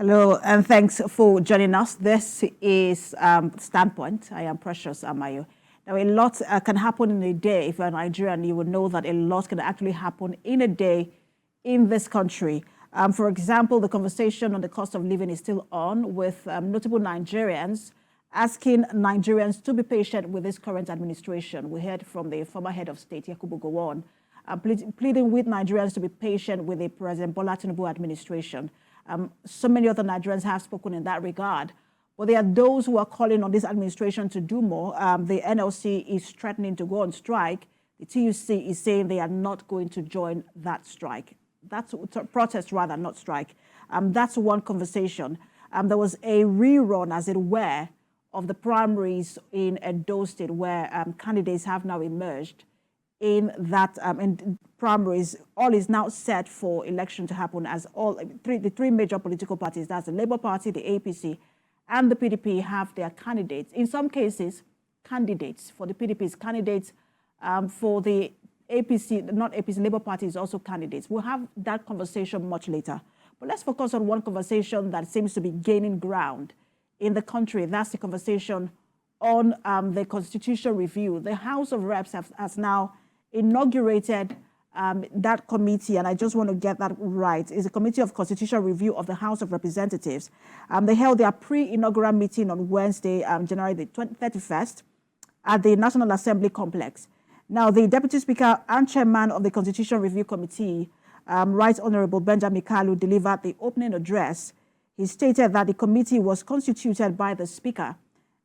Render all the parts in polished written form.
Hello, and thanks for joining us. This is Standpoint. I am Precious Amayo. Now, a lot can happen in a day. If you're Nigerian, you would know that a lot can actually happen in a day in this country. For example, the conversation on the cost of living is still on, with notable Nigerians asking Nigerians to be patient with this current administration. We heard from the former head of state, Yakubu Gowon, pleading with Nigerians to be patient with the President Bola Tinubu administration. So many other Nigerians have spoken in that regard. But there are those who are calling on this administration to do more. The NLC is threatening to go on strike. The TUC is saying they are not going to join that strike. That's protest rather, not strike. That's one conversation. There was a rerun, as it were, of the primaries in Edo State, where candidates have now emerged. In that in primaries, all is now set for election to happen, as the three major political parties, that's the Labour Party, the APC, and the PDP, have their candidates. In some cases, candidates. For the PDP's candidates, for the APC, not APC, Labour Party is also candidates. We'll have that conversation much later. But let's focus on one conversation that seems to be gaining ground in the country. That's the conversation on the constitutional review. The House of Reps has now inaugurated that committee, and I just want to get that right. It's a Committee of Constitutional Review of the House of Representatives. They held their pre-inaugural meeting on Wednesday, January the 31st, at the National Assembly complex. Now, the Deputy Speaker and Chairman of the Constitutional Review Committee, Right Honorable Benjamin Kalu, delivered the opening address. He stated that the committee was constituted by the Speaker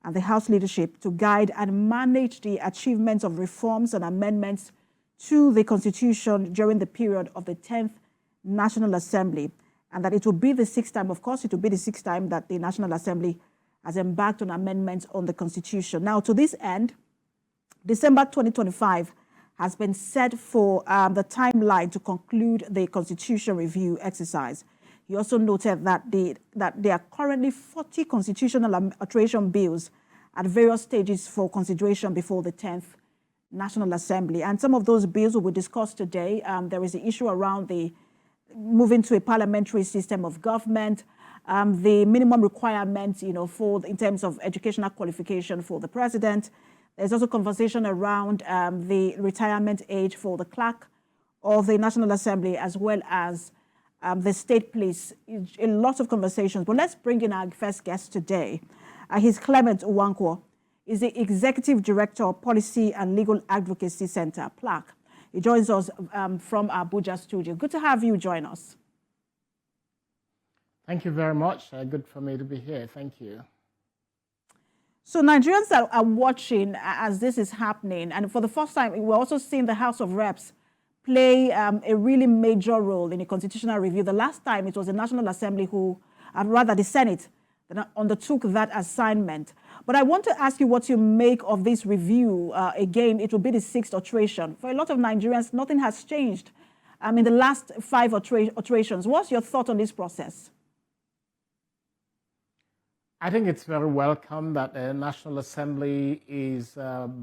and the House leadership to guide and manage the achievements of reforms and amendments to the Constitution during the period of the 10th National Assembly, and that it will be the sixth time, of course, it will be the sixth time that the National Assembly has embarked on amendments on the Constitution. Now, to this end, December 2025 has been set for the timeline to conclude the Constitution review exercise. He also noted that there are currently 40 constitutional alteration bills at various stages for consideration before the 10th National Assembly. And some of those bills will be discussed today. There is the issue around the moving to a parliamentary system of government, the minimum requirements, in terms of educational qualification for the president. There's also conversation around the retirement age for the clerk of the National Assembly, as well as the state police. A lot of conversations. But let's bring in our first guest today. He's Clement Nwankwo. He's the Executive Director of Policy and Legal Advocacy Centre, PLAC. He joins us from Abuja studio. Good to have you join us. Thank you very much. Good for me to be here. Thank you. So Nigerians are watching as this is happening. And for the first time, we're also seeing the House of Reps play a really major role in a constitutional review. The last time it was the National Assembly the Senate, that undertook that assignment. But I want to ask you what you make of this review. Again, it will be the sixth alteration. For a lot of Nigerians, nothing has changed in the last 5 alterations. What's your thought on this process? I think it's very welcome that the National Assembly is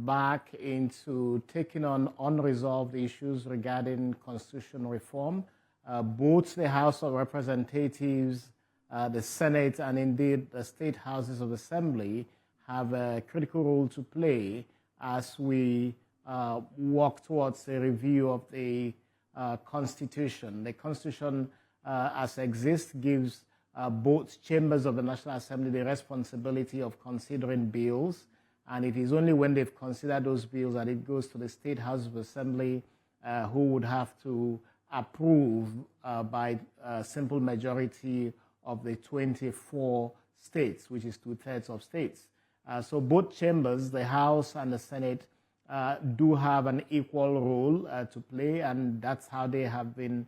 back into taking on unresolved issues regarding constitutional reform. Both the House of Representatives, the Senate, and indeed the state houses of assembly have a critical role to play as we work towards a review of the Constitution. The Constitution, as exists, gives both chambers of the National Assembly the responsibility of considering bills, and it is only when they've considered those bills that it goes to the State House of Assembly, who would have to approve by a simple majority of the 24 states, which is 2/3 of states. So both chambers, the House and the Senate, do have an equal role to play, and that's how they have been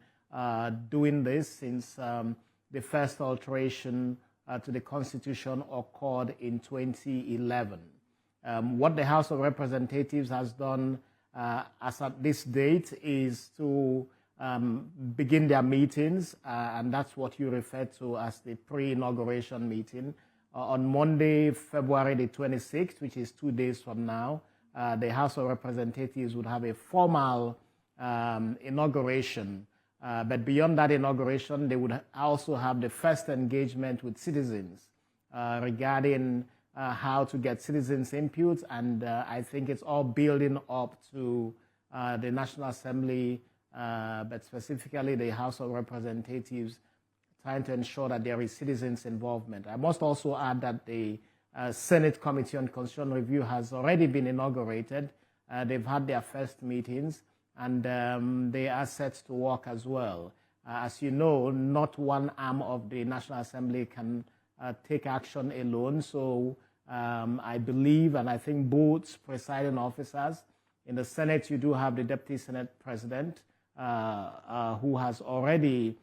doing this since the first alteration to the Constitution occurred in 2011. What the House of Representatives has done as at this date is to begin their meetings, and that's what you refer to as the pre-inauguration meeting. On Monday, February the 26th, which is 2 days from now, the House of Representatives would have a formal inauguration But beyond that inauguration, they would also have the first engagement with citizens regarding how to get citizens' input. And I think it's all building up to the National Assembly, but specifically the House of Representatives, trying to ensure that there is citizens' involvement. I must also add that the Senate Committee on Constitutional Review has already been inaugurated. They've had their first meetings, and they are set to work as well. As you know, not one arm of the National Assembly can take action alone. So I believe, and I think both presiding officers, in the Senate you do have the Deputy Senate President, who has already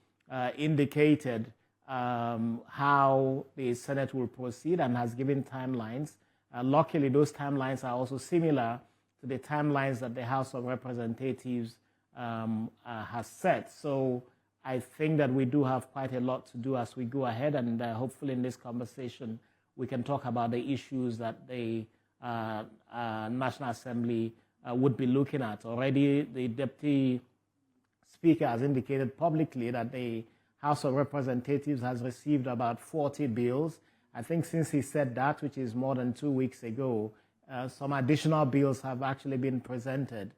indicated how the Senate will proceed and has given timelines. Luckily, those timelines are also similar to the timelines that the House of Representatives has set. So I think that we do have quite a lot to do as we go ahead, and hopefully in this conversation we can talk about the issues that the National Assembly would be looking at. Already the Deputy Speaker has indicated publicly that the House of Representatives has received about 40 bills. I think since he said that, which is more than 2 weeks ago, some additional bills have actually been presented,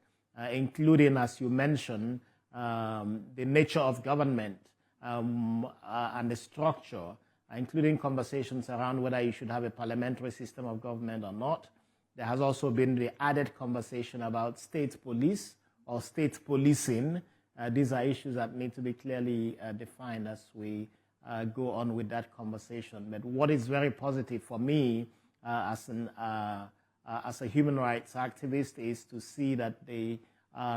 including, as you mentioned, the nature of government and the structure, including conversations around whether you should have a parliamentary system of government or not. There has also been the added conversation about state police or state policing. These are issues that need to be clearly defined as we go on with that conversation. But what is very positive for me as a human rights activist is to see that the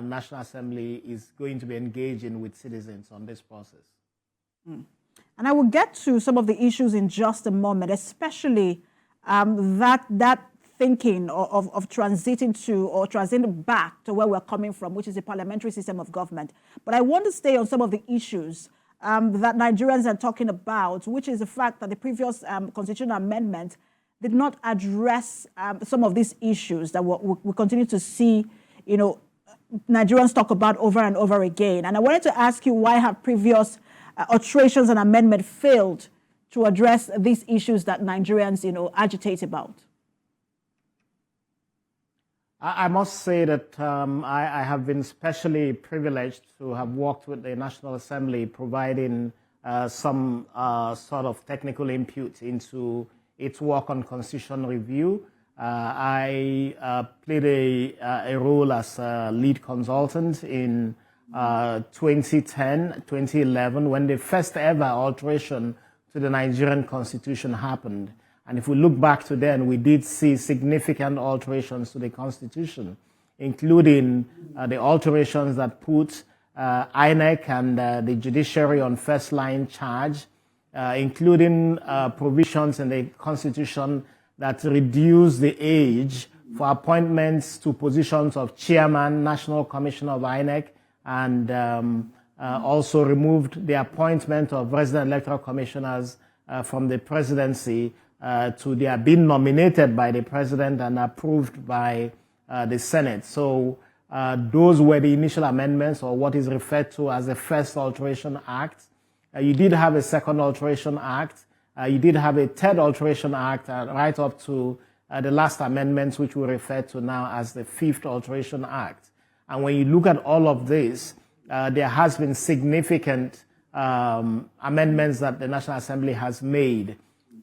National Assembly is going to be engaging with citizens on this process. And I will get to some of the issues in just a moment, especially that thinking of transiting to or transiting back to where we're coming from, which is a parliamentary system of government. But I want to stay on some of the issues that Nigerians are talking about, which is the fact that the previous constitutional amendment did not address some of these issues that we continue to see, Nigerians talk about over and over again. And I wanted to ask you, why have previous alterations and amendments failed to address these issues that Nigerians, agitate about? I must say that I have been specially privileged to have worked with the National Assembly, providing some sort of technical input into its work on constitutional review. I played a role as a lead consultant in 2010, 2011, when the first ever alteration to the Nigerian Constitution happened. And if we look back to then, we did see significant alterations to the Constitution, including the alterations that put INEC and the judiciary on first-line charge, including provisions in the Constitution that reduce the age for appointments to positions of chairman, National Commissioner of INEC, and also removed the appointment of resident electoral commissioners from the presidency to their being nominated by the president and approved by the Senate. So those were the initial amendments, or what is referred to as the First Alteration Act. You did have a Second Alteration Act. You did have a Third Alteration Act, right up to the last amendments, which we refer to now as the Fifth Alteration Act. And when you look at all of this, there has been significant amendments that the National Assembly has made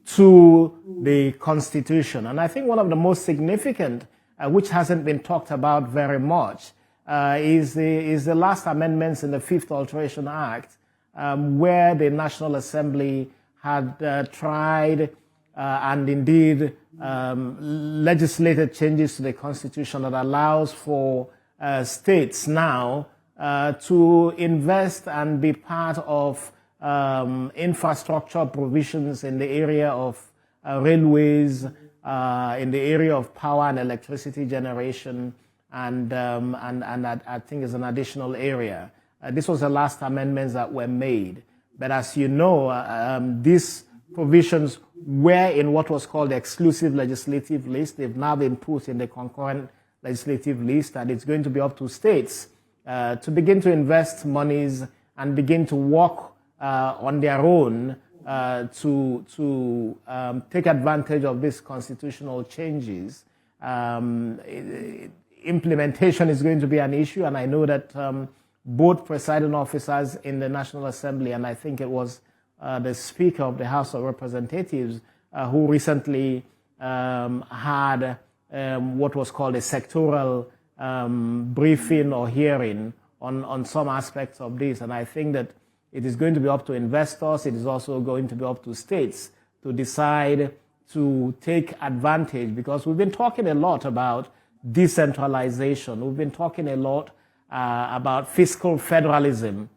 to the Constitution. And I think one of the most significant, which hasn't been talked about very much, is the last amendments in the Fifth Alteration Act, where the National Assembly had tried and indeed legislated changes to the Constitution that allows for states now to invest and be part of infrastructure provisions in the area of railways, in the area of power and electricity generation, and I think is an additional area. This was the last amendments that were made. But as you know, these provisions were in what was called the exclusive legislative list. They've now been put in the concurrent legislative list, and it's going to be up to states to begin to invest monies and begin to work on their own to take advantage of these constitutional changes. Implementation is going to be an issue, and I know that both presiding officers in the National Assembly, and I think it was the Speaker of the House of Representatives, who recently had what was called a sectoral briefing or hearing on some aspects of this. And I think that it is going to be up to investors, it is also going to be up to states to decide to take advantage, because we've been talking a lot about decentralization, we've been talking a lot about fiscal federalism,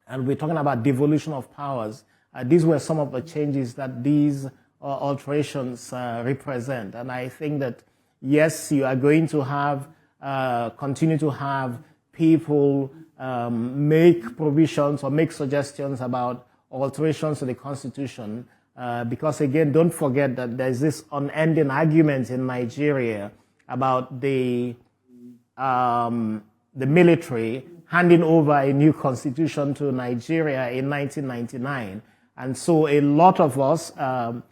and we're talking about devolution of powers. These were some of the changes that these alterations represent. And I think that, yes, you are going to have, continue to have people make provisions or make suggestions about alterations to the Constitution, because, again, don't forget that there's this unending argument in Nigeria about the military handing over a new constitution to Nigeria in 1999. And so a lot of us are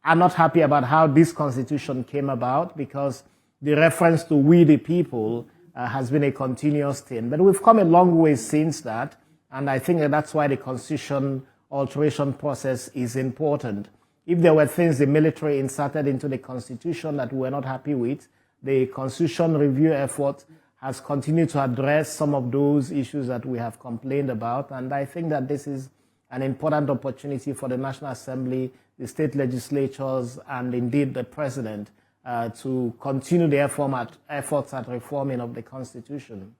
not happy about how this constitution came about, because the reference to we the people has been a continuous thing. But we've come a long way since that, and I think that's why the constitution alteration process is important. If there were things the military inserted into the constitution that we were not happy with, the constitution review effort has continued to address some of those issues that we have complained about. And I think that this is an important opportunity for the National Assembly, the state legislatures, and indeed the President to continue their efforts at reforming of the Constitution.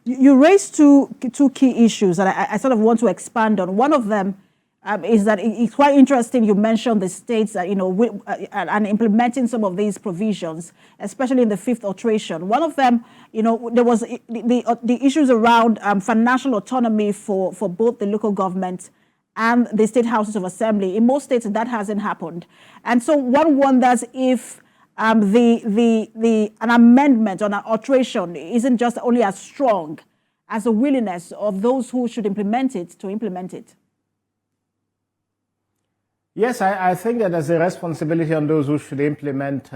You raised two key issues that I sort of want to expand on. One of them is that it's quite interesting. You mentioned the states that, and implementing some of these provisions, especially in the fifth alteration. One of them, there was the issues around financial autonomy for both the local government and the state houses of assembly. In most states, that hasn't happened. And so one wonders if an amendment or an alteration isn't just only as strong as the willingness of those who should implement it to implement it. Yes, I think that there's a responsibility on those who should implement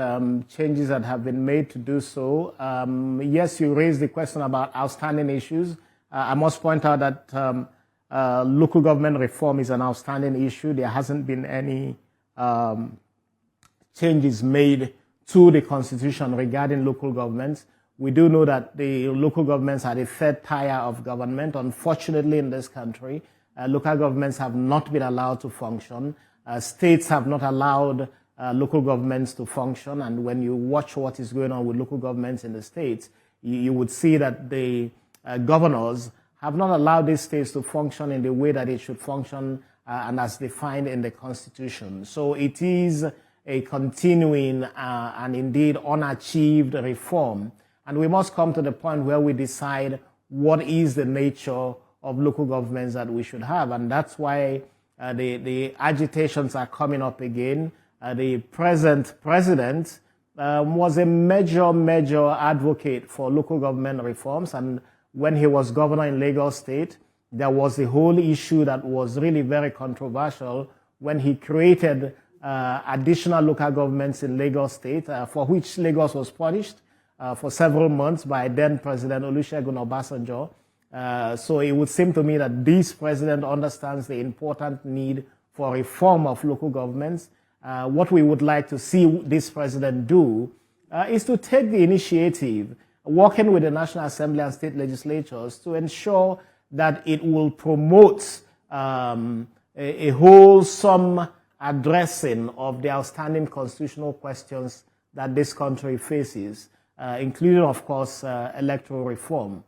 changes that have been made to do so. Yes, you raised the question about outstanding issues. I must point out that local government reform is an outstanding issue. There hasn't been any changes made to the Constitution regarding local governments. We do know that the local governments are the third tier of government. Unfortunately, in this country, local governments have not been allowed to function. States have not allowed local governments to function. And when you watch what is going on with local governments in the states, you would see that the governors have not allowed these states to function in the way that it should function and as defined in the Constitution. So it is a continuing and indeed unachieved reform. And we must come to the point where we decide what is the nature of local governments that we should have. And that's why the agitations are coming up again. The present president was a major advocate for local government reforms. And when he was governor in Lagos State, there was a whole issue that was really very controversial when he created additional local governments in Lagos State, for which Lagos was punished for several months by then President Olusegun Obasanjo. So it would seem to me that this president understands the important need for reform of local governments. What we would like to see this president do is to take the initiative, working with the National Assembly and state legislatures to ensure that it will promote a wholesome addressing of the outstanding constitutional questions that this country faces, including, of course, electoral reform.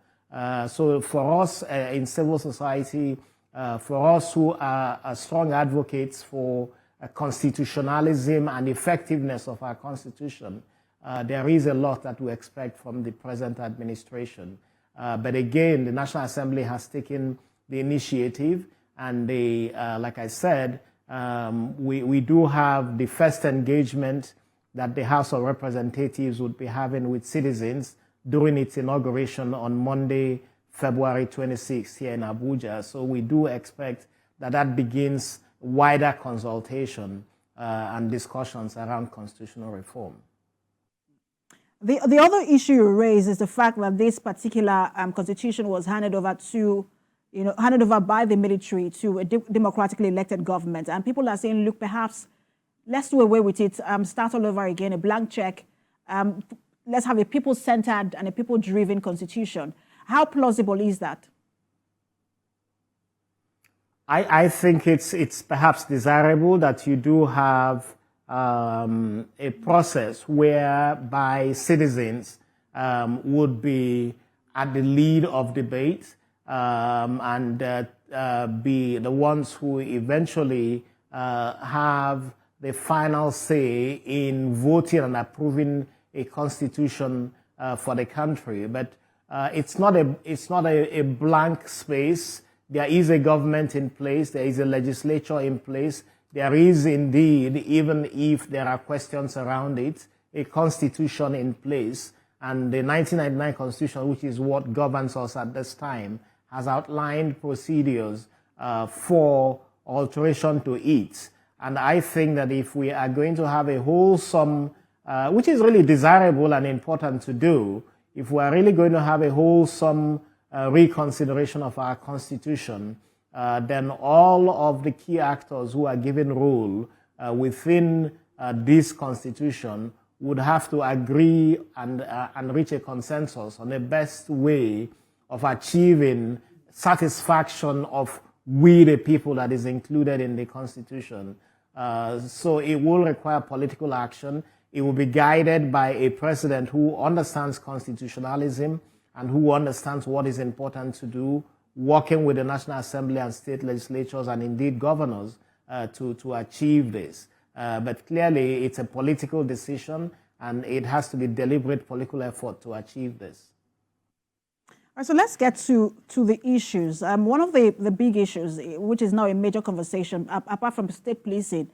So for us in civil society, for us who are strong advocates for constitutionalism and effectiveness of our Constitution, there is a lot that we expect from the present administration. But again, the National Assembly has taken the initiative, and like I said, we do have the first engagement that the House of Representatives would be having with citizens during its inauguration on Monday, February 26th here in Abuja. So we do expect that begins wider consultation and discussions around constitutional reform. The other issue you raise is the fact that this particular constitution was handed over by the military to a democratically elected government. And people are saying, look, perhaps let's do away with it, start all over again, a blank check. Let's have a people-centered and a people-driven constitution. How plausible is that? I think it's perhaps desirable that you do have a process whereby citizens would be at the lead of debate and be the ones who eventually have the final say in voting and approving a constitution for the country. But it's not a blank space. There is a government in place. There is a legislature in place. There is indeed, even if there are questions around it, a constitution in place. And the 1999 Constitution, which is what governs us at this time, has outlined procedures for alteration to it. And I think that if we are going to have a wholesome, which is really desirable and important to do, if we are really going to have a wholesome reconsideration of our Constitution, then all of the key actors who are given role within this Constitution would have to agree and reach a consensus on the best way of achieving satisfaction of we the people that is included in the Constitution. So it will require political action. It will be guided by a president who understands constitutionalism and who understands what is important to do, working with the National Assembly and state legislatures and indeed governors to achieve this. But clearly it's a political decision and it has to be deliberate political effort to achieve this. All right, so let's get to the issues. One of the big issues, which is now a major conversation, apart from state policing,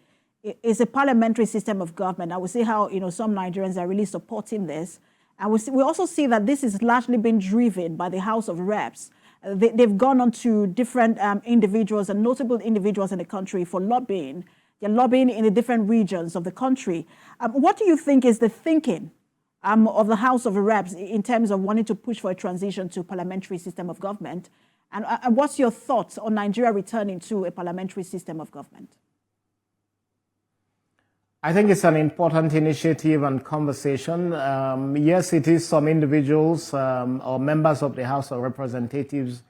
is a parliamentary system of government. I will see how some Nigerians are really supporting this. And we also see that this is largely been driven by the House of Reps. They've gone on to different individuals and notable individuals in the country for lobbying. They're lobbying in the different regions of the country. What do you think is the thinking of the House of Reps in terms of wanting to push for a transition to parliamentary system of government? And what's your thoughts on Nigeria returning to a parliamentary system of government? I think it's an important initiative and conversation. Yes, it is some individuals or members of the House of Representatives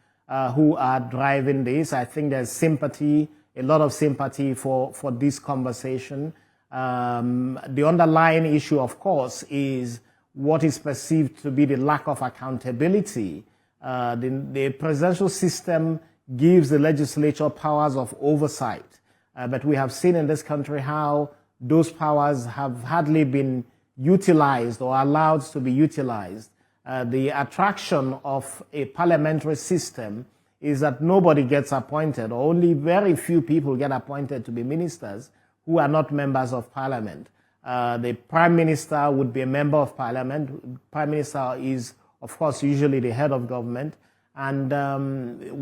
who are driving this. I think there's sympathy, a lot of sympathy for this conversation. The underlying issue, of course, is what is perceived to be the lack of accountability. The presidential system gives the legislature powers of oversight, but we have seen in this country how those powers have hardly been utilized or allowed to be utilized. The attraction of a parliamentary system is that nobody gets appointed, or only very few people get appointed to be ministers who are not members of parliament. The prime minister would be a member of parliament. Prime minister is, of course, usually the head of government. And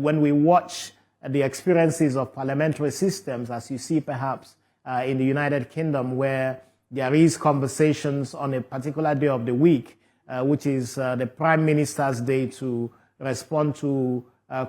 when we watch the experiences of parliamentary systems, as you see perhaps in the United Kingdom, where there is conversations on a particular day of the week, which is the Prime Minister's Day, to respond to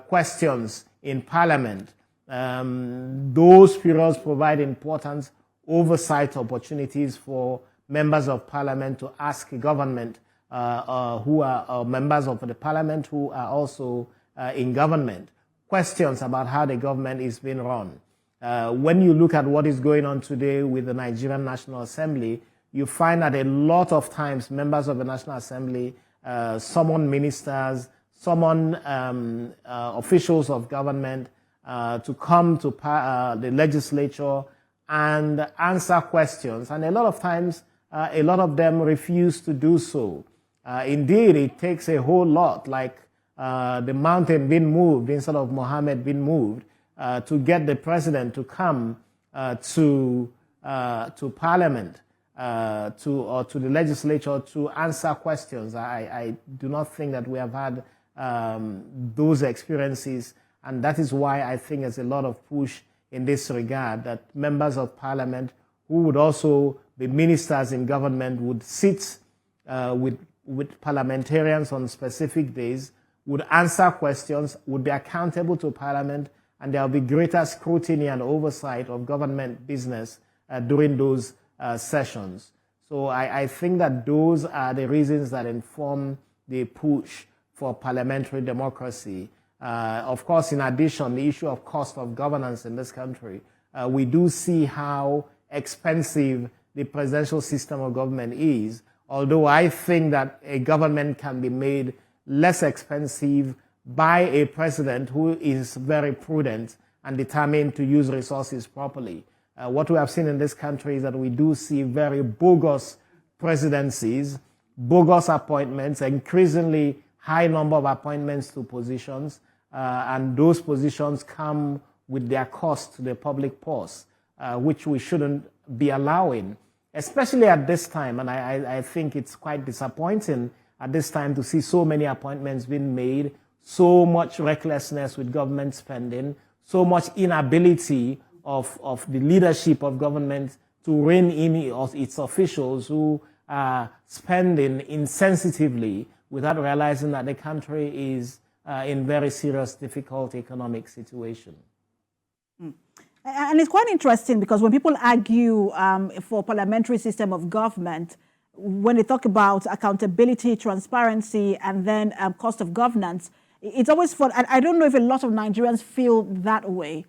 questions in Parliament. Those periods provide important oversight opportunities for members of Parliament to ask government who are members of the Parliament who are also in government questions about how the government is being run. When you look at what is going on today with the Nigerian National Assembly, you find that a lot of times members of the National Assembly summon ministers, summon officials of government to come to the legislature and answer questions. And a lot of times, a lot of them refuse to do so. Indeed, it takes a whole lot, like the mountain being moved instead of Mohammed being moved, to get the president to come to Parliament, or to the legislature to answer questions. I do not think that we have had those experiences. And that is why I think there's a lot of push in this regard, that members of parliament who would also be ministers in government would sit with parliamentarians on specific days, would answer questions, would be accountable to parliament, and there will be greater scrutiny and oversight of government business during those sessions. So I think that those are the reasons that inform the push for parliamentary democracy. Of course, in addition, the issue of cost of governance in this country, we do see how expensive the presidential system of government is, although I think that a government can be made less expensive by a president who is very prudent and determined to use resources properly. What we have seen in this country is that we do see very bogus presidencies, bogus appointments, increasingly high number of appointments to positions, and those positions come with their cost to the public purse, which we shouldn't be allowing, especially at this time. And I think it's quite disappointing at this time to see so many appointments being made, so much recklessness with government spending, so much inability of the leadership of government to rein in its officials who are spending insensitively without realizing that the country is in very serious, difficult economic situation. And it's quite interesting because when people argue for parliamentary system of government, when they talk about accountability, transparency, and then cost of governance, it's always fun. I don't know if a lot of Nigerians feel that way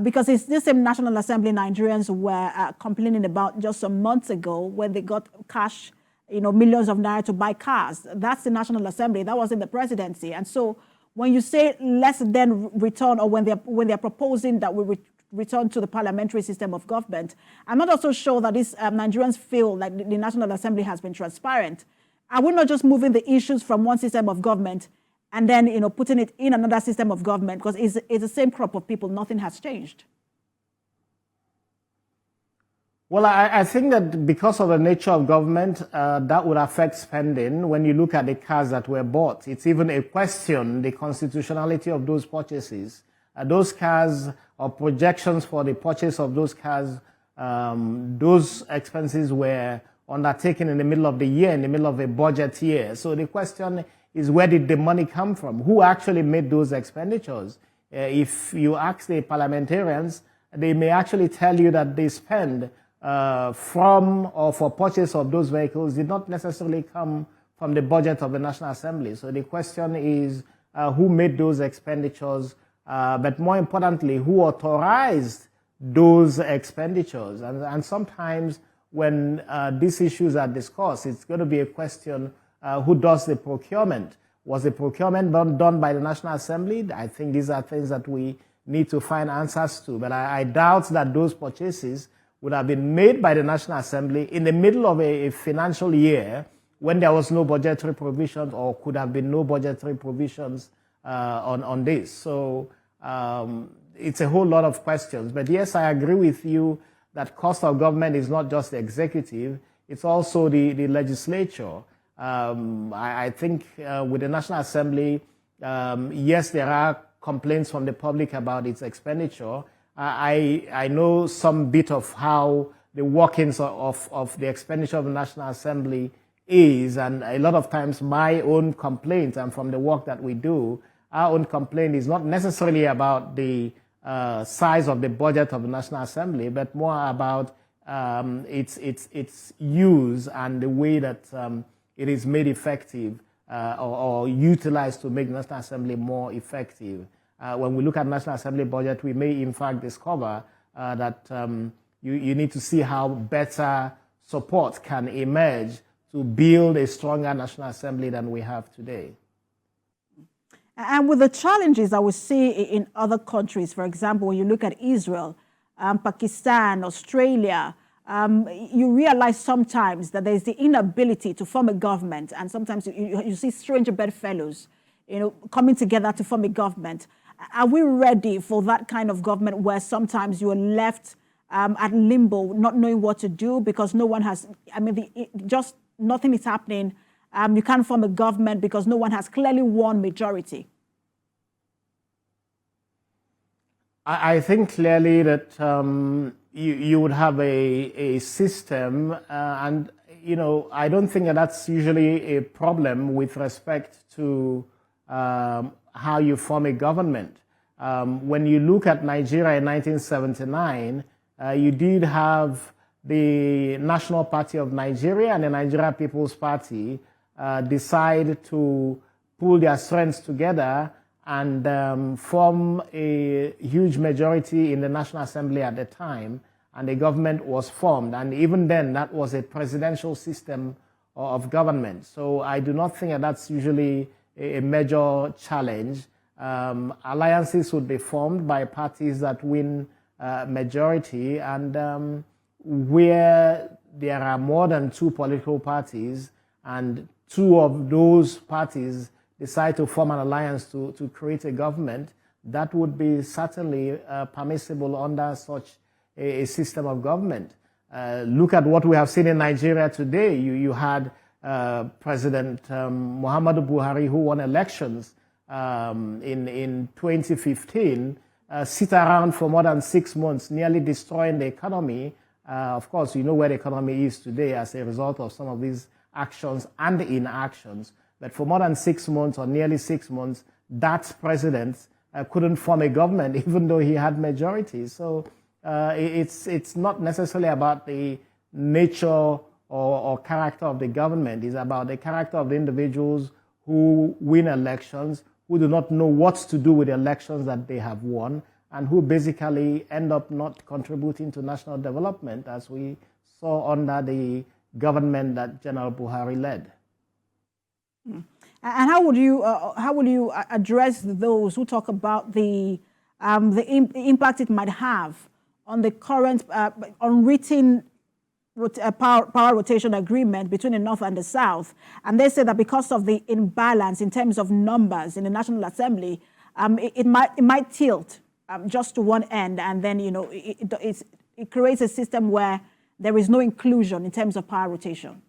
because it's the same National Assembly Nigerians were complaining about just some months ago when they got cash, millions of naira to buy cars. That's the National Assembly. That wasn't the presidency. And so when you say less than return, or when they're proposing that we return to the parliamentary system of government, I'm not also sure that these Nigerians feel like the National Assembly has been transparent. Are we not just moving the issues from one system of government and then putting it in another system of government? Because it's the same crop of people. Nothing has changed. Well, I think that because of the nature of government, that would affect spending. When you look at the cars that were bought, it's even a question, the constitutionality of those purchases. Those cars or projections for the purchase of those cars, those expenses were undertaken in the middle of the year, in the middle of a budget year. So the question is, where did the money come from? Who actually made those expenditures? If you ask the parliamentarians, they may actually tell you that they spend from or for purchase of those vehicles did not necessarily come from the budget of the National Assembly. So the question is, who made those expenditures? But more importantly, who authorized those expenditures? And sometimes when these issues are discussed, it's going to be a question, who does the procurement? Was the procurement done by the National Assembly? I think these are things that we need to find answers to. But I doubt that those purchases would have been made by the National Assembly in the middle of a financial year when there was no budgetary provision, or could have been no budgetary provisions on this. So it's a whole lot of questions. But yes, I agree with you that cost of government is not just the executive, it's also the legislature. I think with the National Assembly, yes, there are complaints from the public about its expenditure. I know some bit of how the workings of the expenditure of the National Assembly is, and a lot of times my own complaint, and from the work that we do, our own complaint is not necessarily about the size of the budget of the National Assembly, but more about its use and the way that it is made effective or utilized to make the National Assembly more effective. When we look at National Assembly budget, we may in fact discover that you need to see how better support can emerge to build a stronger National Assembly than we have today. And with the challenges that we see in other countries, for example, when you look at Israel, Pakistan, Australia, you realize sometimes that there's the inability to form a government, and sometimes you see strange bedfellows, coming together to form a government. Are we ready for that kind of government where sometimes you are left at limbo, not knowing what to do because no one has, just nothing is happening, you can't form a government because no one has clearly won majority? I think clearly that you would have a system, and I don't think that that's usually a problem with respect to how you form a government. When you look at Nigeria in 1979, you did have the National Party of Nigeria and the Nigeria People's Party decide to pull their strengths together and form a huge majority in the National Assembly at the time, and the government was formed. And even then, that was a presidential system of government. So I do not think that that's usually a major challenge. Alliances would be formed by parties that win majority, and where there are more than two political parties and two of those parties decide to form an alliance to create a government, that would be certainly permissible under such a system of government. Look at what we have seen in Nigeria today. You had President Muhammadu Buhari, who won elections in 2015, sit around for more than 6 months, nearly destroying the economy. Of course, you know where the economy is today as a result of some of these actions and inactions. But for more than 6 months or nearly 6 months, that president couldn't form a government, even though he had majority. So it's not necessarily about the nature or character of the government. It's about the character of the individuals who win elections, who do not know what to do with the elections that they have won, and who basically end up not contributing to national development, as we saw under the government that General Buhari led. And how would you address those who talk about the impact it might have on the current unwritten power rotation agreement between the North and the South? And they say that because of the imbalance in terms of numbers in the National Assembly, it might tilt just to one end, and then it creates a system where there is no inclusion in terms of power rotation.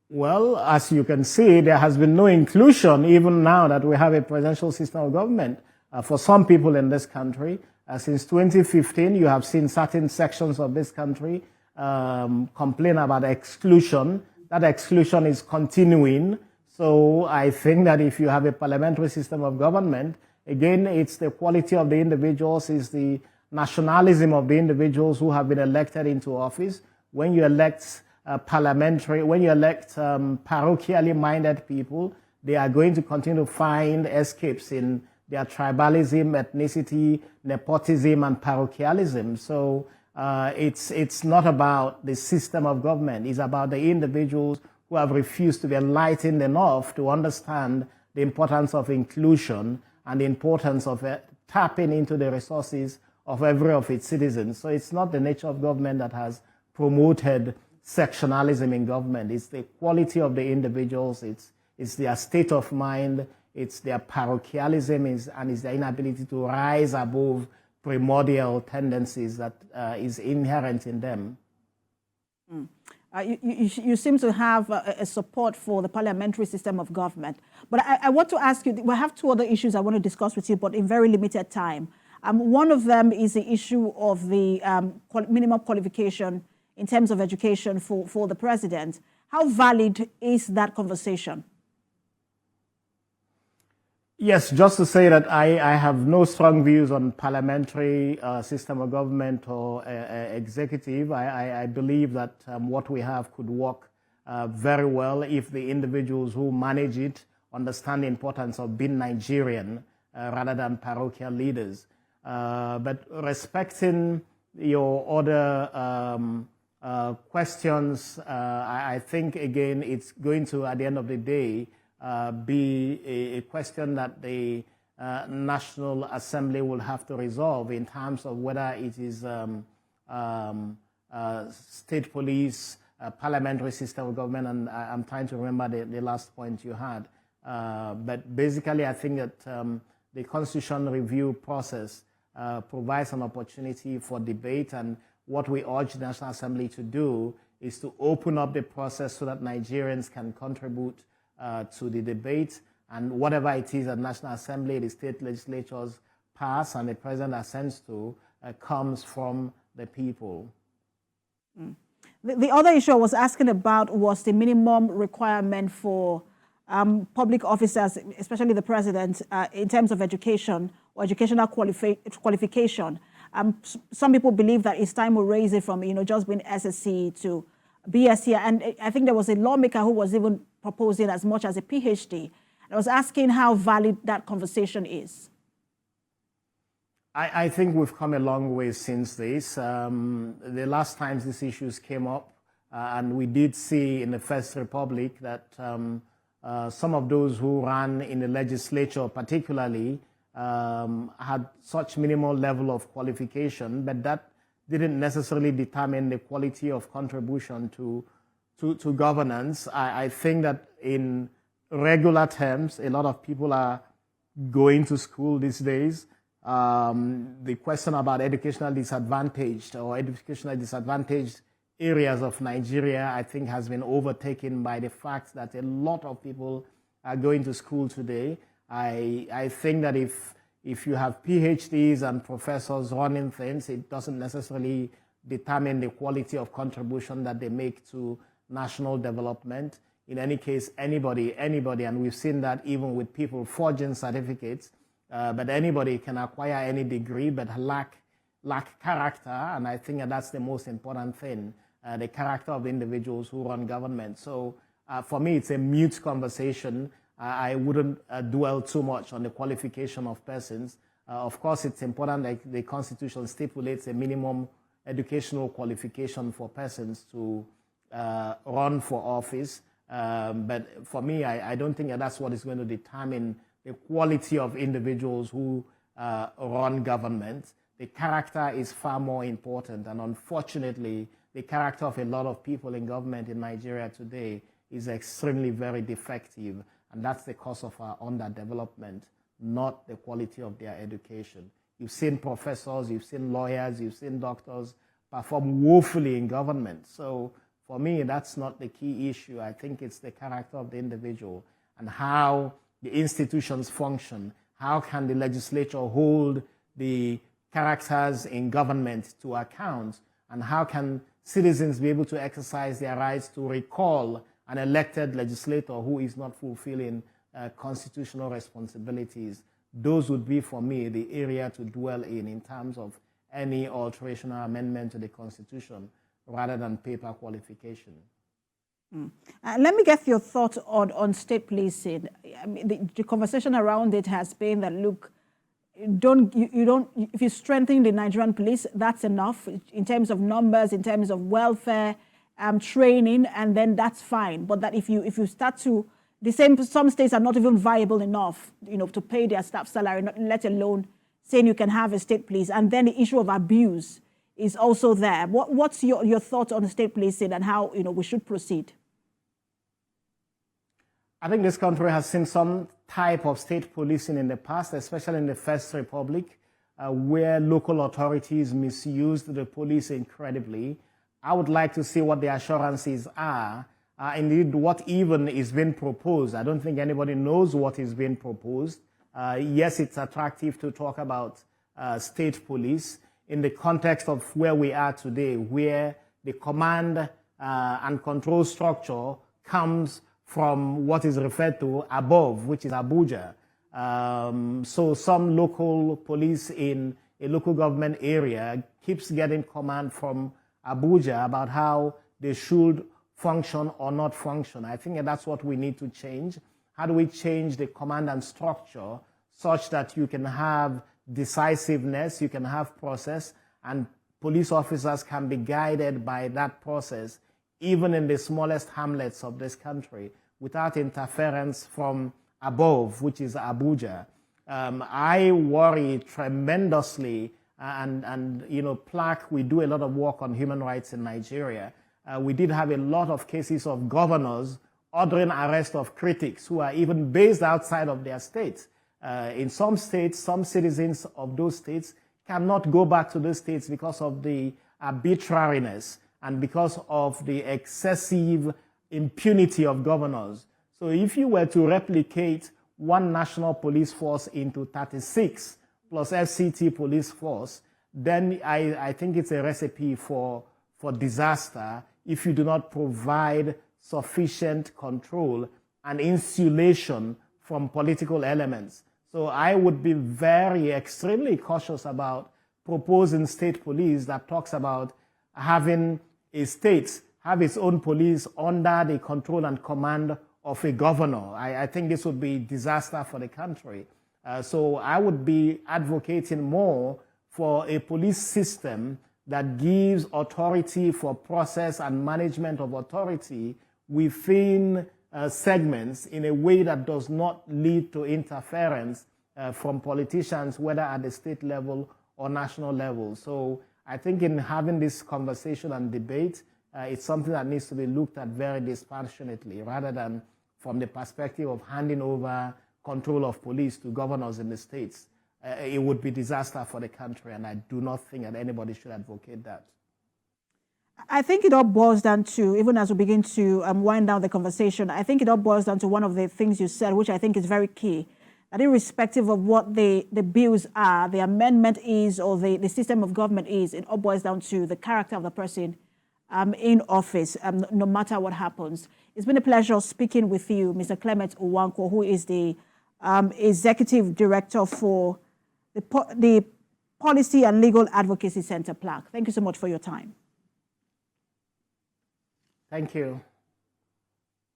Well, as you can see, there has been no inclusion even now that we have a presidential system of government. For some people in this country, since 2015, you have seen certain sections of this country complain about exclusion. That exclusion is continuing. So I think that if you have a parliamentary system of government, again, it's the quality of the individuals, it's the nationalism of the individuals who have been elected into office. When you elect parochially minded people, they are going to continue to find escapes in their tribalism, ethnicity, nepotism, and parochialism. So it's not about the system of government. It's about the individuals who have refused to be enlightened enough to understand the importance of inclusion and the importance of tapping into the resources of every of its citizens. So it's not the nature of government that has promoted sectionalism in government. It's the quality of the individuals, it's their state of mind, it's their parochialism, and it's their inability to rise above primordial tendencies that is inherent in them. You seem to have a support for the parliamentary system of government. But I want to ask you, we have two other issues I want to discuss with you, but in very limited time. One of them is the issue of the minimum qualification in terms of education for the president. How valid is that conversation? Yes, just to say that I have no strong views on parliamentary system of government or executive. I believe that what we have could work very well if the individuals who manage it understand the importance of being Nigerian rather than parochial leaders. But respecting your other questions, I think, again, it's going to, at the end of the day, be a question that the National Assembly will have to resolve in terms of whether it is state police, parliamentary system of government, and I'm trying to remember the last point you had. But basically, I think that the constitution review process provides an opportunity for debate, and what we urge the National Assembly to do is to open up the process so that Nigerians can contribute to the debate, and whatever it is that National Assembly, the state legislatures pass and the president assents to comes from the people. The other issue I was asking about was the minimum requirement for public officers, especially the president, in terms of education or educational qualification. Some people believe that it's time to raise it from, just being SSC to BSc. And I think there was a lawmaker who was even proposing as much as a PhD. I was asking how valid that conversation is. I think we've come a long way since this. The last times these issues came up, and we did see in the First Republic that some of those who ran in the legislature particularly had such minimal level of qualification, but that didn't necessarily determine the quality of contribution to governance. I think that in regular terms, a lot of people are going to school these days. The question about educational disadvantaged or educational disadvantaged areas of Nigeria, I think, has been overtaken by the fact that a lot of people are going to school today. I think that if you have PhDs and professors running things, it doesn't necessarily determine the quality of contribution that they make to national development. In any case, anybody, and we've seen that even with people forging certificates, but anybody can acquire any degree but lack character, and I think that's the most important thing, the character of the individuals who run government. So for me, it's a mute conversation. I wouldn't dwell too much on the qualification of persons. Of course, it's important that the Constitution stipulates a minimum educational qualification for persons to run for office. But for me, I don't think that's what is going to determine the quality of individuals who run government. The character is far more important, and unfortunately, the character of a lot of people in government in Nigeria today is extremely very defective, and that's the cause of our underdevelopment, not the quality of their education. You've seen professors, you've seen lawyers, you've seen doctors perform woefully in government. So for me, that's not the key issue. I think it's the character of the individual and how the institutions function. How can the legislature hold the characters in government to account? And how can citizens be able to exercise their rights to recall an elected legislator who is not fulfilling constitutional responsibilities? Those would be, for me, the area to dwell in terms of any alteration or amendment to the Constitution, rather than paper qualification. Let me get your thoughts on state policing. I mean, the conversation around it has been that, look, if you strengthen the Nigerian police, that's enough in terms of numbers, in terms of welfare, training, and then that's fine. But that if you start to, some states are not even viable enough, to pay their staff salary, let alone saying you can have a state police. And then the issue of abuse is also there. What's your thoughts on state policing and how we should proceed? I think this country has seen some type of state policing in the past, especially in the First Republic, where local authorities misused the police incredibly. I would like to see what the assurances are, indeed what even is being proposed. I don't think anybody knows what is being proposed. Yes, it's attractive to talk about state police in the context of where we are today, where the command and control structure comes from what is referred to above, which is Abuja. So some local police in a local government area keeps getting command from Abuja about how they should function or not function. I think that's what we need to change. How do we change the command and structure such that you can have decisiveness, you can have process, and police officers can be guided by that process, even in the smallest hamlets of this country, without interference from above, which is Abuja. I worry tremendously, and Plaque, we do a lot of work on human rights in Nigeria. We did have a lot of cases of governors ordering arrest of critics who are even based outside of their states. In some states, some citizens of those states cannot go back to those states because of the arbitrariness and because of the excessive impunity of governors. So if you were to replicate one national police force into 36 plus FCT police force, then I think it's a recipe for disaster if you do not provide sufficient control and insulation from political elements. So I would be extremely cautious about proposing state police that talks about having a state have its own police under the control and command of a governor. I think this would be disaster for the country. So I would be advocating more for a police system that gives authority for process and management of authority within segments in a way that does not lead to interference from politicians, whether at the state level or national level. So I think in having this conversation and debate, it's something that needs to be looked at very dispassionately, rather than from the perspective of handing over control of police to governors in the states. It would be disaster for the country, and I do not think that anybody should advocate that. I think it all boils down to, even as we begin to wind down the conversation, I think it all boils down to one of the things you said, which I think is very key, that irrespective of what the bills are, the amendment is, or the system of government is, it all boils down to the character of the person in office, no matter what happens. It's been a pleasure speaking with you, Mr. Clement Nwankwo, who is the Executive Director for the Policy and Legal Advocacy Centre, PLAC. Thank you so much for your time. Thank you.